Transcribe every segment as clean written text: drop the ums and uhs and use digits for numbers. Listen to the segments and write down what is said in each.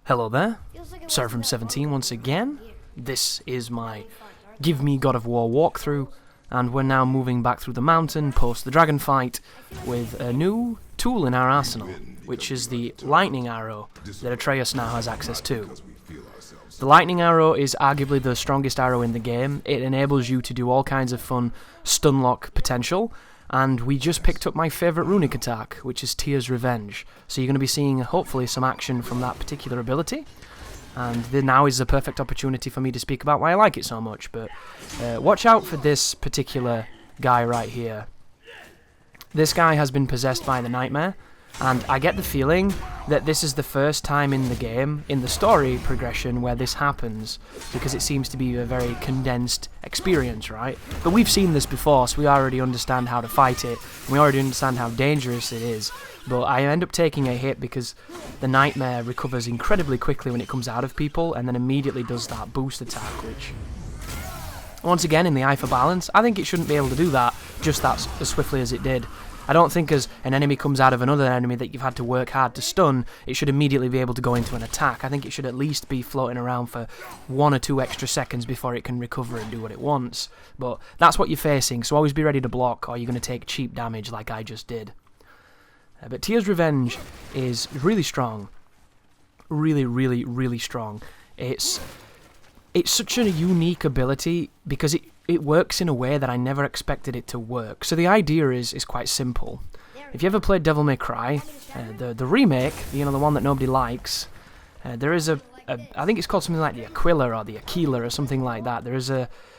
Hello there, Seraphim17 once again. This is my Give Me God of War walkthrough, and we're now moving back through the mountain post the dragon fight with a new tool in our arsenal, which is the lightning arrow that Atreus now has access to. The lightning arrow is arguably the strongest arrow in the game. It enables you to do all kinds of fun stun lock potential, and we just picked up my favourite runic attack, which is Tyr's Revenge. So you're going to be seeing, hopefully, some action from that particular ability. And now is the perfect opportunity for me to speak about why I like it so much. But watch out for this particular guy right here. This guy has been possessed by the Nightmare, and I get the feeling that this is the first time in the game, in the story progression, where this happens, because it seems to be a very condensed experience, right? But we've seen this before, so we already understand how to fight it, and we already understand how dangerous it is. But I end up taking a hit because the Nightmare recovers incredibly quickly when it comes out of people, and then immediately does that boost attack, which, once again, in the eye for balance, I think it shouldn't be able to do that just that as swiftly as it did. I don't think as an enemy comes out of another enemy that you've had to work hard to stun, it should immediately be able to go into an attack. I think it should at least be floating around for 1 or 2 extra seconds before it can recover and do what it wants. But that's what you're facing, so always be ready to block or you're going to take cheap damage like I just did. But Tyr's Revenge is really strong. Really, really, really strong. It's such a unique ability because it works in a way that I never expected it to work. So the idea is quite simple. If you ever played Devil May Cry, the remake, the one that nobody likes, there is I think it's called something like the Aquila or the Aquila or something like that.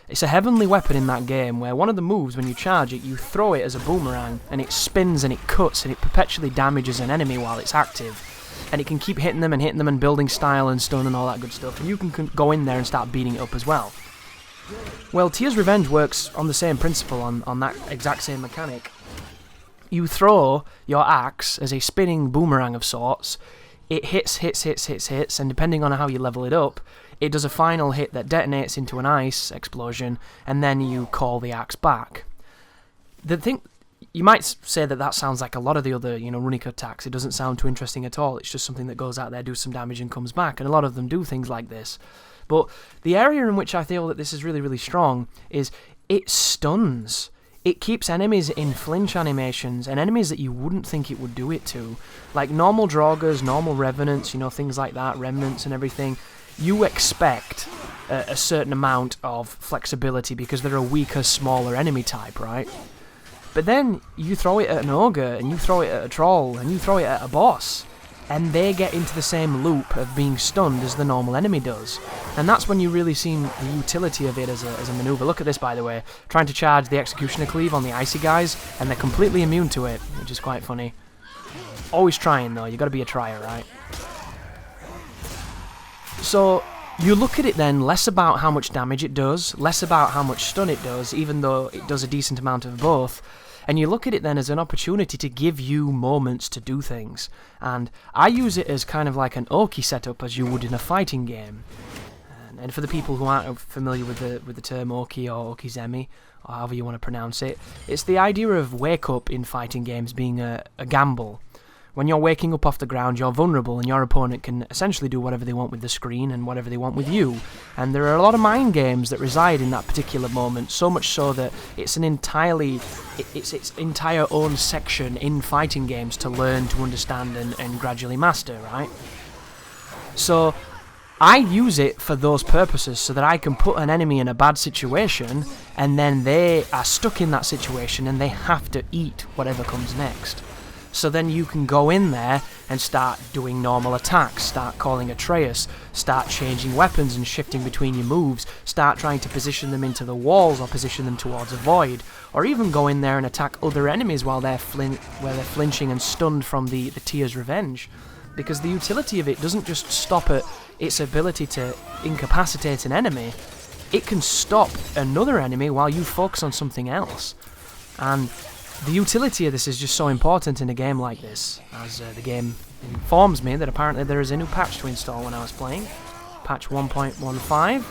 It's a heavenly weapon in that game where one of the moves, when you charge it, you throw it as a boomerang and it spins and it cuts and it perpetually damages an enemy while it's active. And it can keep hitting them and building style and stun and all that good stuff. And you can go in there and start beating it up as well. Well, Tyr's Revenge works on the same principle, on that exact same mechanic. You throw your axe as a spinning boomerang of sorts. It hits, and depending on how you level it up, it does a final hit that detonates into an ice explosion, and then you call the axe back. You might say that sounds like a lot of the other, runic attacks. It doesn't sound too interesting at all. It's just something that goes out there, does some damage, and comes back. And a lot of them do things like this. But the area in which I feel that this is really, really strong is it stuns. It keeps enemies in flinch animations, and enemies that you wouldn't think it would do it to. Like normal Draugrs, normal Revenants, things like that, Remnants and everything. You expect a certain amount of flexibility because they're a weaker, smaller enemy type, right? But then you throw it at an ogre, and you throw it at a troll, and you throw it at a boss, and they get into the same loop of being stunned as the normal enemy does. And that's when you really see the utility of it as a maneuver. Look at this, by the way. Trying to charge the Executioner Cleave on the icy guys, and they're completely immune to it, which is quite funny. Always trying, though. You got to be a trier, right? So you look at it then less about how much damage it does, less about how much stun it does, even though it does a decent amount of both. And you look at it then as an opportunity to give you moments to do things. And I use it as kind of like an Oki setup as you would in a fighting game. And for the people who aren't familiar with the term Oki or Okizeme, or however you want to pronounce it, it's the idea of wake up in fighting games being a gamble. When you're waking up off the ground, you're vulnerable, and your opponent can essentially do whatever they want with the screen and whatever they want with you. And there are a lot of mind games that reside in that particular moment, so much so that it's its entire own section in fighting games to learn, to understand, and gradually master, right? So I use it for those purposes so that I can put an enemy in a bad situation, and then they are stuck in that situation, and they have to eat whatever comes next. So then you can go in there and start doing normal attacks, start calling Atreus, start changing weapons and shifting between your moves, start trying to position them into the walls or position them towards a void, or even go in there and attack other enemies while they're flinching and stunned from the Tyr's Revenge. Because the utility of it doesn't just stop at its ability to incapacitate an enemy, it can stop another enemy while you focus on something else. And the utility of this is just so important in a game like this, as the game informs me that apparently there is a new patch to install when I was playing, patch 1.15,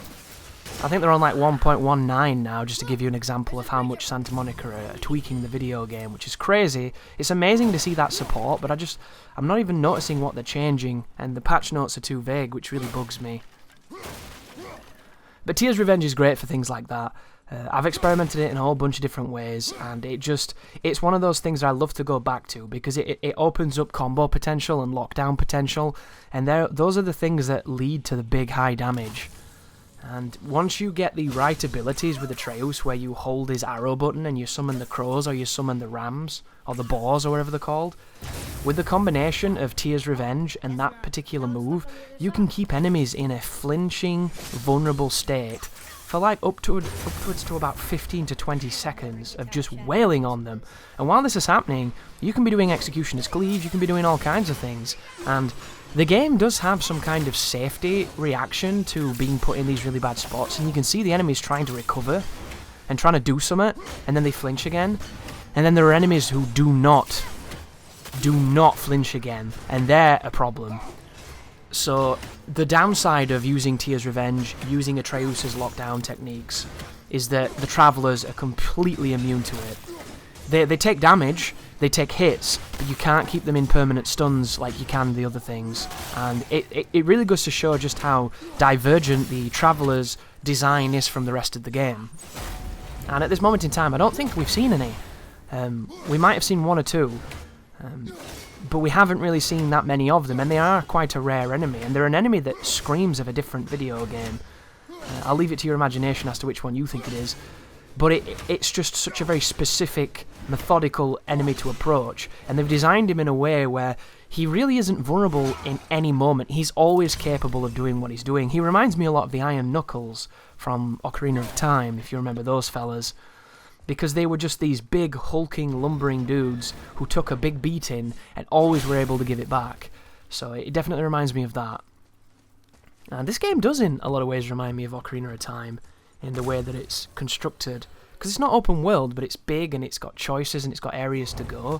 I think they're on like 1.19 now, just to give you an example of how much Santa Monica are tweaking the video game, which is crazy. It's amazing to see that support, but I'm not even noticing what they're changing, and the patch notes are too vague, which really bugs me. But Tears Revenge is great for things like that. I've experimented it in a whole bunch of different ways, and it's one of those things that I love to go back to, because it opens up combo potential and lockdown potential, and those are the things that lead to the big high damage. And once you get the right abilities with Atreus, where you hold his arrow button and you summon the crows, or you summon the rams, or the boars, or whatever they're called, with the combination of Tears Revenge and that particular move, you can keep enemies in a flinching, vulnerable state for like upwards to about 15 to 20 seconds of just wailing on them. And while this is happening, you can be doing Executioner's Cleave, you can be doing all kinds of things, and the game does have some kind of safety reaction to being put in these really bad spots, and you can see the enemies trying to recover and trying to do something, and then they flinch again. And then there are enemies who do not flinch again, and they're a problem. So the downside of using Tears Revenge, using Atreus' lockdown techniques, is that the Travellers are completely immune to it. They take damage, they take hits, but you can't keep them in permanent stuns like you can the other things. And it really goes to show just how divergent the Travellers' design is from the rest of the game. And at this moment in time, I don't think we've seen any. We might have seen one or two, but we haven't really seen that many of them, and they are quite a rare enemy, and they're an enemy that screams of a different video game. I'll leave it to your imagination as to which one you think it is, but it's just such a very specific, methodical enemy to approach, and they've designed him in a way where he really isn't vulnerable in any moment. He's always capable of doing what he's doing. He reminds me a lot of the Iron Knuckles from Ocarina of Time, if you remember those fellas, because they were just these big, hulking, lumbering dudes who took a big beating and always were able to give it back. So it definitely reminds me of that. And this game does in a lot of ways remind me of Ocarina of Time in the way that it's constructed, because it's not open world, but it's big and it's got choices and it's got areas to go.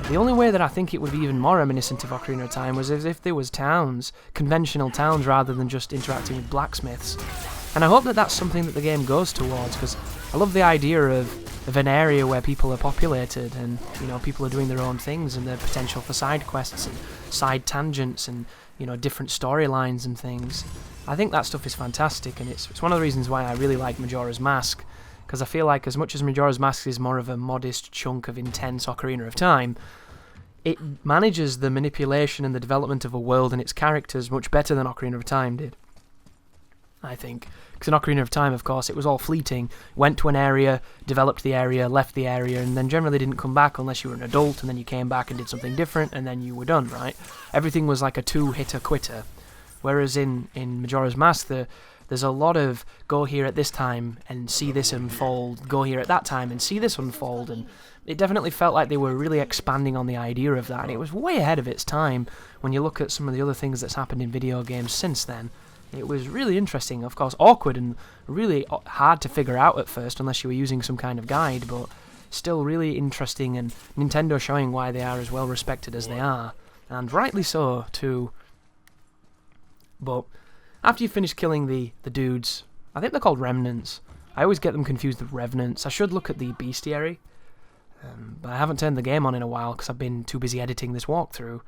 The only way that I think it would be even more reminiscent of Ocarina of Time was as if there was towns, conventional towns, rather than just interacting with blacksmiths. And I hope that that's something that the game goes towards, because I love the idea of an area where people are populated and, you know, people are doing their own things, and the potential for side quests and side tangents and, you know, different storylines and things. I think that stuff is fantastic, and it's one of the reasons why I really like Majora's Mask, because I feel like as much as Majora's Mask is more of a modest chunk of intense Ocarina of Time, it manages the manipulation and the development of a world and its characters much better than Ocarina of Time did, I think. Because in Ocarina of Time, of course, it was all fleeting. Went to an area, developed the area, left the area, and then generally didn't come back unless you were an adult, and then you came back and did something different, and then you were done, right? Everything was like a two-hitter-quitter. Whereas in Majora's Mask, there's a lot of go here at this time and see this unfold, go here at that time and see this unfold, and it definitely felt like they were really expanding on the idea of that, and it was way ahead of its time when you look at some of the other things that's happened in video games since then. It was really interesting, of course awkward and really hard to figure out at first unless you were using some kind of guide, but still really interesting, and Nintendo showing why they are as well respected as they are, and rightly so too. But after you finish killing the dudes, I think they're called remnants. I always get them confused with revenants. I should look at the bestiary, but I haven't turned the game on in a while because I've been too busy editing this walkthrough,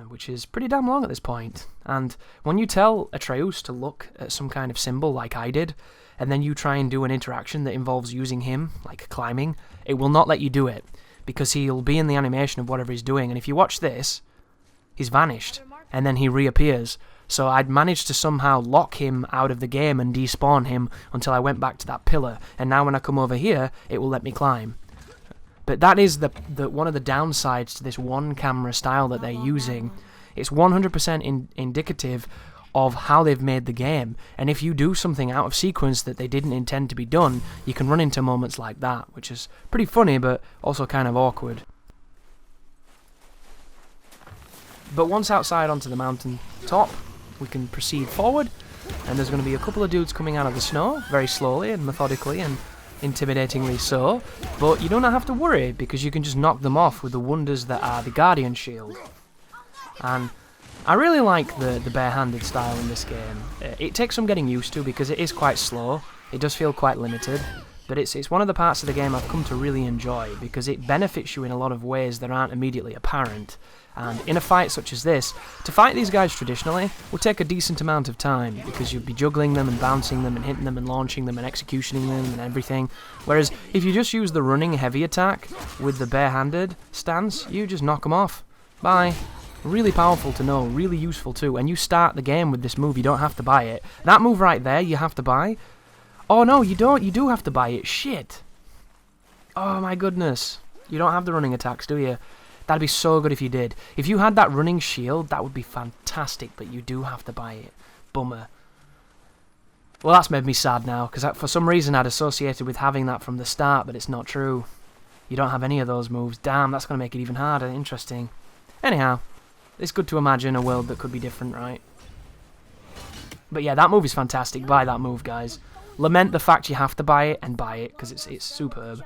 which is pretty damn long at this point. And when you tell Atreus to look at some kind of symbol like I did, and then you try and do an interaction that involves using him, like climbing, it will not let you do it, because he'll be in the animation of whatever he's doing, and if you watch this, he's vanished, and then he reappears. So I'd managed to somehow lock him out of the game and despawn him until I went back to that pillar, and now when I come over here, it will let me climb. But that is the one of the downsides to this one camera style that they're using. It's 100% indicative of how they've made the game, and if you do something out of sequence that they didn't intend to be done, you can run into moments like that, which is pretty funny but also kind of awkward. But once outside onto the mountain top, we can proceed forward, and there's going to be a couple of dudes coming out of the snow, very slowly and methodically and intimidatingly so, but you don't have to worry, because you can just knock them off with the wonders that are the Guardian Shield. And I really like the bare-handed style in this game. It takes some getting used to because it is quite slow. It does feel quite limited, but it's one of the parts of the game I've come to really enjoy because it benefits you in a lot of ways that aren't immediately apparent. And in a fight such as this, to fight these guys traditionally would take a decent amount of time because you'd be juggling them and bouncing them and hitting them and launching them and executioning them and everything. Whereas if you just use the running heavy attack with the bare-handed stance, you just knock them off. Bye. Really powerful to know, really useful too. And you start the game with this move, you don't have to buy it. That move right there, you have to buy. Oh no, you don't. You do have to buy it. Shit. Oh my goodness. You don't have the running attacks, do you? That'd be so good if you did. If you had that running shield, that would be fantastic, but you do have to buy it. Bummer. Well, that's made me sad now, because for some reason I'd associated with having that from the start, but it's not true. You don't have any of those moves. Damn, that's going to make it even harder. Interesting. Anyhow, it's good to imagine a world that could be different, right? But yeah, that move is fantastic. Buy that move, guys. Lament the fact you have to buy it, and buy it, because it's superb.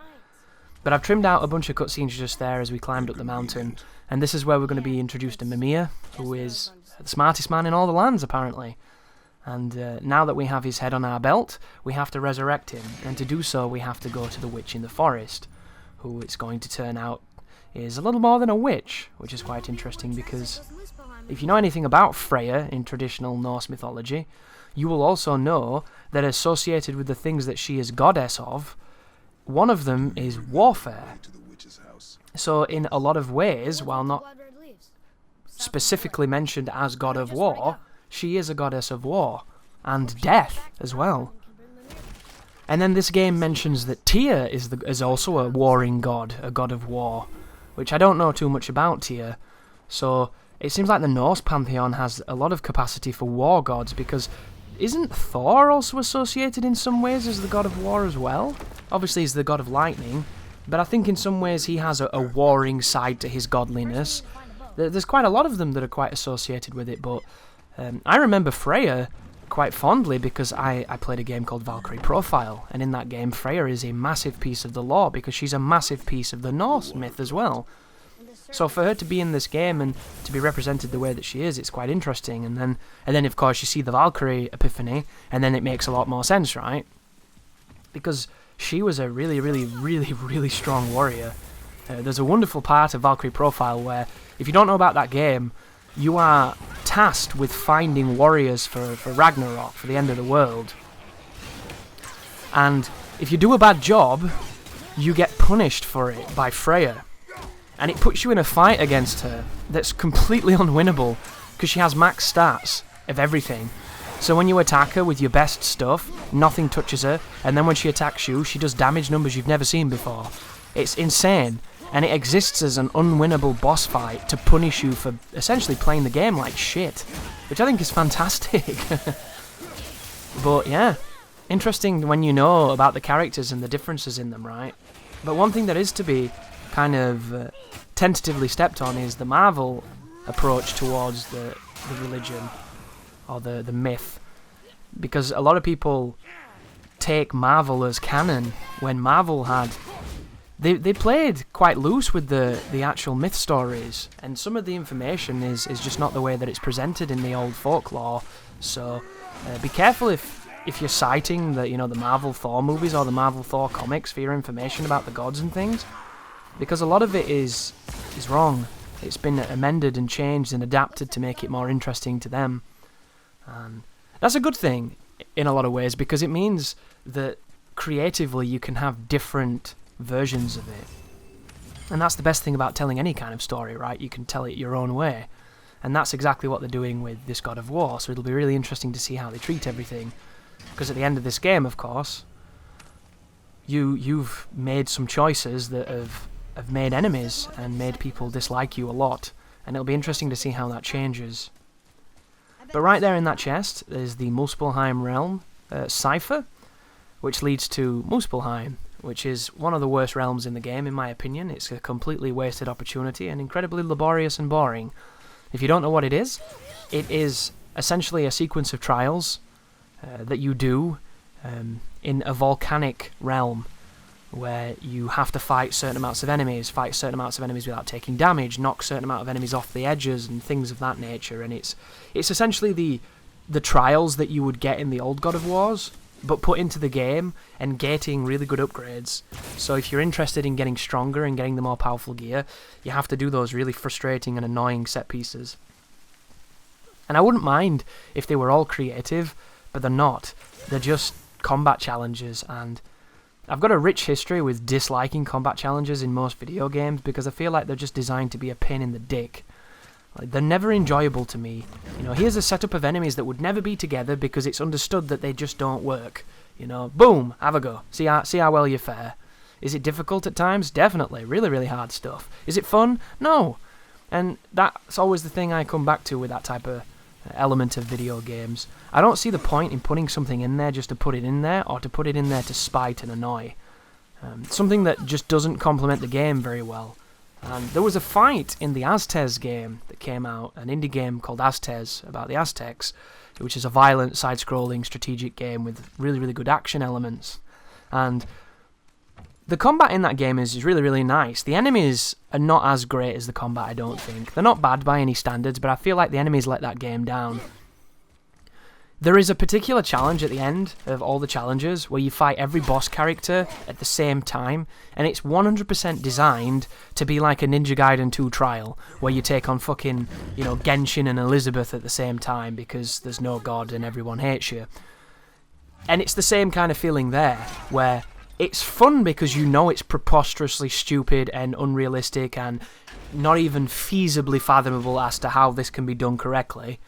But I've trimmed out a bunch of cutscenes just there as we climbed up the mountain, and this is where we're going to be introduced to Mimir, who is the smartest man in all the lands, apparently. And now that we have his head on our belt, we have to resurrect him, and to do so we have to go to the witch in the forest, who it's going to turn out is a little more than a witch, which is quite interesting because if you know anything about Freya in traditional Norse mythology, you will also know that associated with the things that she is goddess of, one of them is warfare. So in a lot of ways, while not specifically mentioned as god of war, she is a goddess of war, and death as well. And then this game mentions that Tyr is also a warring god, a god of war, which I don't know too much about Tyr. So it seems like the Norse pantheon has a lot of capacity for war gods, because isn't Thor also associated in some ways as the god of war as well? Obviously he's the god of lightning, but I think in some ways he has a warring side to his godliness. There's quite a lot of them that are quite associated with it, but I remember Freya quite fondly because I played a game called Valkyrie Profile, and in that game Freya is a massive piece of the lore because she's a massive piece of the Norse myth as well. So for her to be in this game and to be represented the way that she is, it's quite interesting. And then of course you see the Valkyrie epiphany, and then it makes a lot more sense, right? Because she was a really, really, really, really strong warrior. There's a wonderful part of Valkyrie Profile where, if you don't know about that game, you are tasked with finding warriors for Ragnarok, for the end of the world. And if you do a bad job, you get punished for it by Freya. And it puts you in a fight against her that's completely unwinnable, because she has max stats of everything. So when you attack her with your best stuff, nothing touches her, and then when she attacks you, she does damage numbers you've never seen before. It's insane, and it exists as an unwinnable boss fight to punish you for essentially playing the game like shit, which I think is fantastic. But yeah, interesting when you know about the characters and the differences in them, right? But one thing that is to be kind of tentatively stepped on is the Marvel approach towards the religion, or the myth, because a lot of people take Marvel as canon when Marvel had they played quite loose with the actual myth stories, and some of the information is just not the way that it's presented in the old folklore. So be careful if you're citing the Marvel Thor movies or the Marvel Thor comics for your information about the gods and things, because a lot of it is wrong. It's been amended and changed and adapted to make it more interesting to them. And that's a good thing in a lot of ways, because it means that creatively you can have different versions of it. And that's the best thing about telling any kind of story, right? You can tell it your own way. And that's exactly what they're doing with this God of War, so it'll be really interesting to see how they treat everything. Because at the end of this game, of course, you've made some choices that have made enemies and made people dislike you a lot, and it'll be interesting to see how that changes. But right there in that chest is the Muspelheim realm cipher, which leads to Muspelheim, which is one of the worst realms in the game, in my opinion. It's a completely wasted opportunity and incredibly laborious and boring. If you don't know what it is essentially a sequence of trials that you do in a volcanic realm, where you have to fight certain amounts of enemies without taking damage, knock certain amount of enemies off the edges, and things of that nature. And it's essentially the trials that you would get in the old God of Wars, but put into the game and gating really good upgrades. So if you're interested in getting stronger and getting the more powerful gear, you have to do those really frustrating and annoying set pieces. And I wouldn't mind if they were all creative, but they're not. They're just combat challenges, and I've got a rich history with disliking combat challenges in most video games because I feel like they're just designed to be a pain in the dick. Like, they're never enjoyable to me. You know, here's a setup of enemies that would never be together because it's understood that they just don't work. You know, boom, have a go. See how well you fare. Is it difficult at times? Definitely. Really, really hard stuff. Is it fun? No. And that's always the thing I come back to with that type of element of video games. I don't see the point in putting something in there just to put it in there, or to put it in there to spite and annoy. Something that just doesn't complement the game very well. There was a fight in the Aztez game that came out, an indie game called Aztez, about the Aztecs, which is a violent, side-scrolling strategic game with really, really good action elements. And the combat in that game is really, really nice. The enemies are not as great as the combat, I don't think. They're not bad by any standards, but I feel like the enemies let that game down. There is a particular challenge at the end of all the challenges where you fight every boss character at the same time, and it's 100% designed to be like a Ninja Gaiden 2 trial, where you take on fucking, you know, Genshin and Elizabeth at the same time because there's no god and everyone hates you. And it's the same kind of feeling there, where it's fun because you know it's preposterously stupid and unrealistic and not even feasibly fathomable as to how this can be done correctly,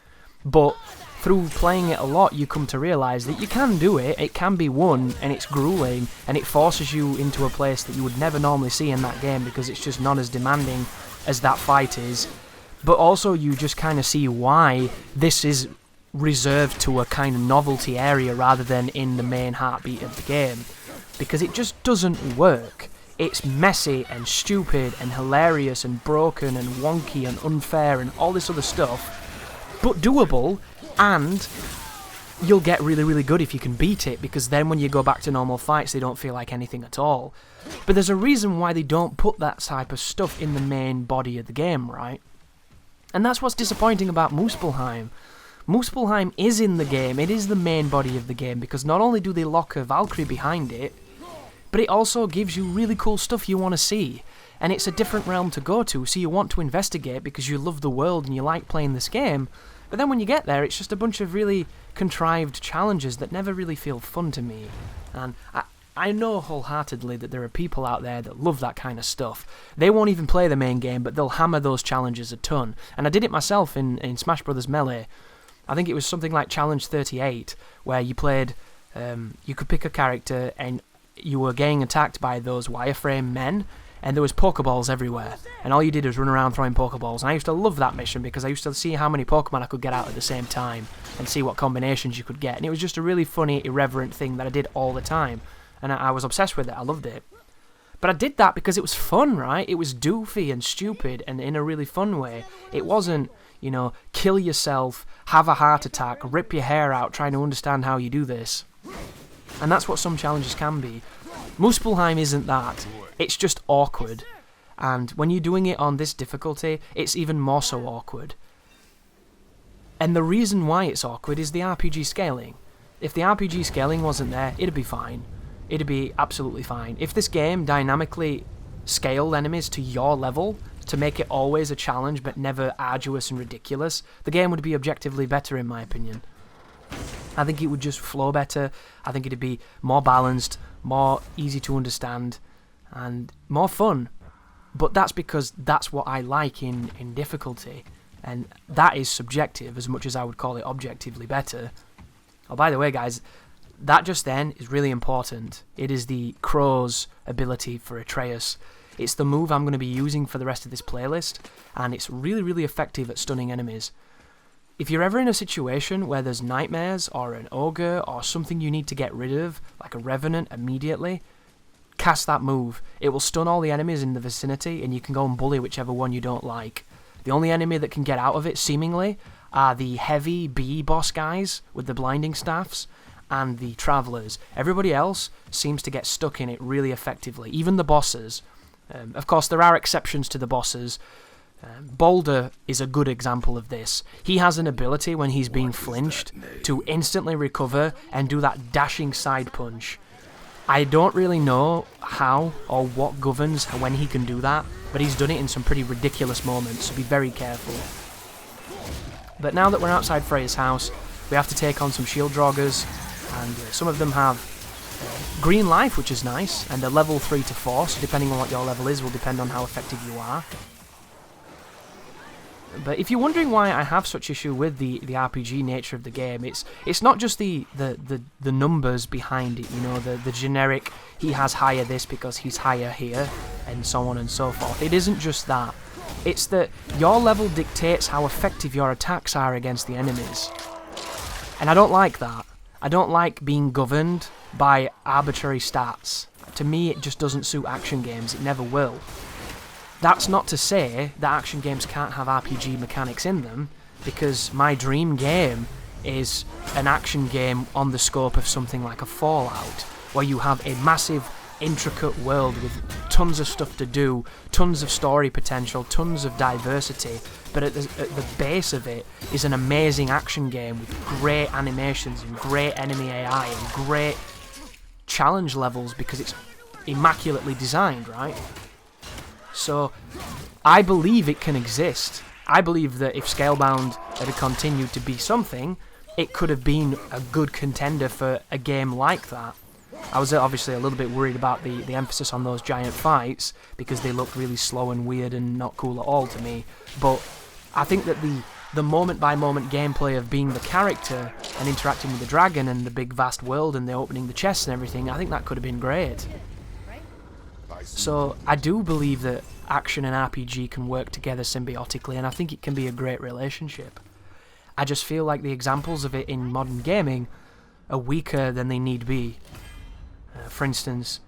but through playing it a lot, you come to realise that you can do it, it can be won, and it's grueling, and it forces you into a place that you would never normally see in that game because it's just not as demanding as that fight is. But also you just kind of see why this is reserved to a kind of novelty area rather than in the main heartbeat of the game. Because it just doesn't work. It's messy and stupid and hilarious and broken and wonky and unfair and all this other stuff, but doable. And you'll get really, really good if you can beat it, because then when you go back to normal fights, they don't feel like anything at all. But there's a reason why they don't put that type of stuff in the main body of the game, right? And that's what's disappointing about Muspelheim. Muspelheim is in the game, it is the main body of the game, because not only do they lock a Valkyrie behind it, but it also gives you really cool stuff you want to see. And it's a different realm to go to, so you want to investigate because you love the world and you like playing this game. But then when you get there, it's just a bunch of really contrived challenges that never really feel fun to me. And I know wholeheartedly that there are people out there that love that kind of stuff. They won't even play the main game, but they'll hammer those challenges a ton. And I did it myself in Smash Bros. Melee. I think it was something like Challenge 38, where you played, you could pick a character and you were getting attacked by those wireframe men, and there was Pokeballs everywhere, and all you did was run around throwing Pokeballs. And I used to love that mission because I used to see how many Pokemon I could get out at the same time and see what combinations you could get. And it was just a really funny, irreverent thing that I did all the time, and I was obsessed with it. I loved it. But I did that because it was fun, right? It was doofy and stupid and in a really fun way. It wasn't, you know, kill yourself, have a heart attack, rip your hair out trying to understand how you do this. And that's what some challenges can be. Muspelheim isn't that. It's just awkward. And when you're doing it on this difficulty, it's even more so awkward. And the reason why it's awkward is the RPG scaling. If the RPG scaling wasn't there, it'd be fine. It'd be absolutely fine. If this game dynamically scaled enemies to your level, to make it always a challenge but never arduous and ridiculous, the game would be objectively better in my opinion. I think it would just flow better. I think it'd be more balanced, more easy to understand, and more fun. But that's because that's what I like in difficulty. And that is subjective as much as I would call it objectively better. Oh, by the way, guys, that just then is really important. It is the Crow's ability for Atreus. It's the move I'm going to be using for the rest of this playlist, and it's really, really effective at stunning enemies. If you're ever in a situation where there's nightmares or an ogre or something you need to get rid of, like a revenant immediately, cast that move. It will stun all the enemies in the vicinity and you can go and bully whichever one you don't like. The only enemy that can get out of it, seemingly, are the heavy bee boss guys with the blinding staffs, and the Travellers. Everybody else seems to get stuck in it really effectively, even the bosses. Of course, there are exceptions to the bosses. Boulder is a good example of this. He has an ability when he's being flinched to instantly recover and do that dashing side punch. I don't really know how or what governs when he can do that, but he's done it in some pretty ridiculous moments, so be very careful. But now that we're outside Freya's house, we have to take on some shield draugrs, and some of them have green life, which is nice, and a level 3 to 4, so depending on what your level is will depend on how effective you are. But if you're wondering why I have such issue with the RPG nature of the game, it's not just the numbers behind it, you know, the generic, he has higher this because he's higher here, and so on and so forth. It isn't just that. It's that your level dictates how effective your attacks are against the enemies. And I don't like that. I don't like being governed by arbitrary stats. To me, it just doesn't suit action games. It never will. That's not to say that action games can't have RPG mechanics in them, because my dream game is an action game on the scope of something like a Fallout, where you have a massive, intricate world with tons of stuff to do, tons of story potential, tons of diversity, but at the base of it is an amazing action game with great animations and great enemy AI and great challenge levels because it's immaculately designed, right? So, I believe it can exist. I believe that if Scalebound had continued to be something, it could have been a good contender for a game like that. I was obviously a little bit worried about the emphasis on those giant fights, because they looked really slow and weird and not cool at all to me, but I think that the moment-by-moment gameplay of being the character and interacting with the dragon and the big vast world and the opening the chests and everything, I think that could have been great. So I do believe that action and RPG can work together symbiotically, and I think it can be a great relationship. I just feel like the examples of it in modern gaming are weaker than they need be. For instance,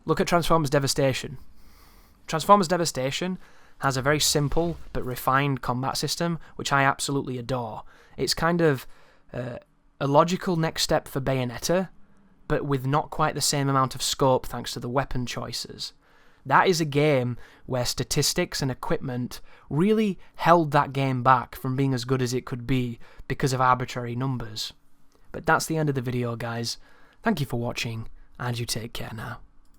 look at Transformers Devastation. Transformers Devastation has a very simple but refined combat system, which I absolutely adore. It's kind of a logical next step for Bayonetta, but with not quite the same amount of scope thanks to the weapon choices. That is a game where statistics and equipment really held that game back from being as good as it could be because of arbitrary numbers. But that's the end of the video, guys. Thank you for watching, and you take care now.